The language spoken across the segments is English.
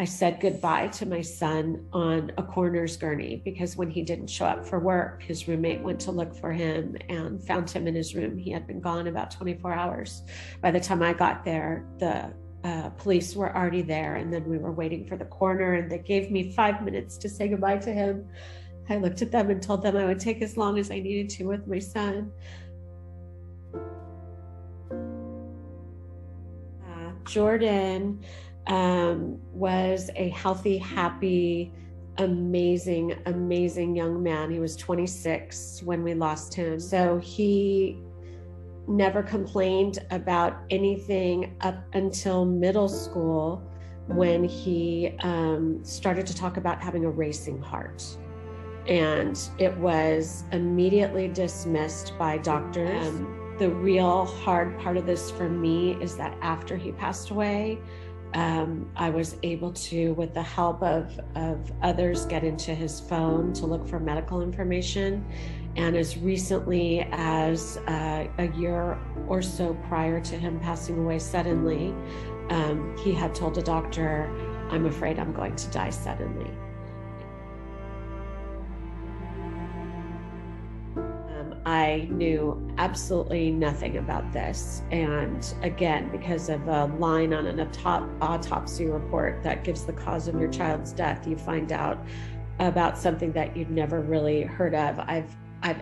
I said goodbye to my son on a coroner's gurney, because when he didn't show up for work, his roommate went to look for him and found him in his room. He had been gone about 24 hours. By the time I got there, the police were already there, and then we were waiting for the coroner, and they gave me 5 minutes to say goodbye to him. I looked at them and told them I would take as long as I needed to with my son. Jordan was a healthy, happy, amazing young man. He was 26 when we lost him. So he never complained about anything up until middle school, when he started to talk about having a racing heart. And it was immediately dismissed by doctors. The real hard part of this for me is that after he passed away, I was able to, with the help of others, get into his phone to look for medical information. And as recently as a year or so prior to him passing away suddenly, he had told a doctor, "I'm afraid I'm going to die suddenly." I knew absolutely nothing about this. And again, because of a line on an autopsy report that gives the cause of your child's death, you find out about something that you'd never really heard of. I've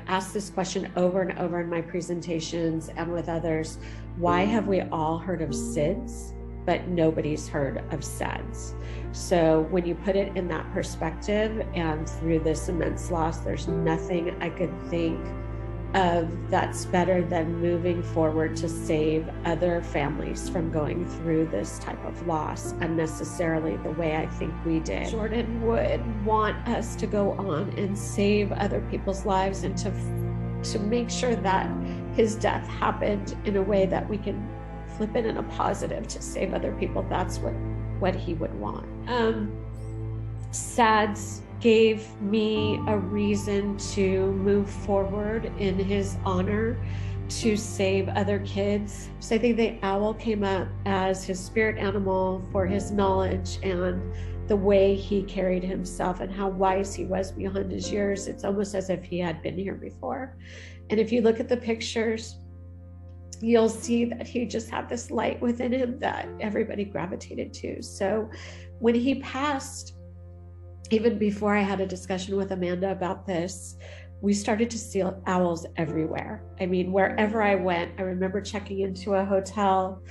asked this question over and over in my presentations and with others. Why have we all heard of SIDS, but nobody's heard of SADS? So when you put it in that perspective, and through this immense loss, there's nothing I could think of that's better than moving forward to save other families from going through this type of loss unnecessarily the way I think we did. Jordan would want us to go on and save other people's lives, and to make sure that his death happened in a way that we can flip it in a positive to save other people. That's what he would want. SADS gave me a reason to move forward in his honor to save other kids. So I think the owl came up as his spirit animal for his knowledge and the way he carried himself and how wise he was beyond his years. It's almost as if he had been here before. And if you look at the pictures, you'll see that he just had this light within him that everybody gravitated to. So when he passed, even before I had a discussion with Amanda about this, we started to see owls everywhere. I mean, wherever I went, I remember checking into a hotel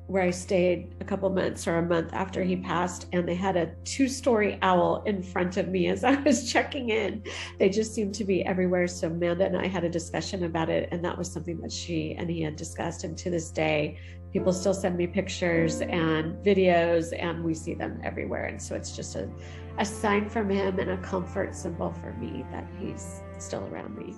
where I stayed a couple months or a month after he passed, and they had a 2-story owl in front of me as I was checking in. They just seemed to be everywhere. So Amanda and I had a discussion about it, and that was something that she and he had discussed. And to this day, people still send me pictures and videos, and we see them everywhere. And so it's just a sign from him and a comfort symbol for me that he's still around me.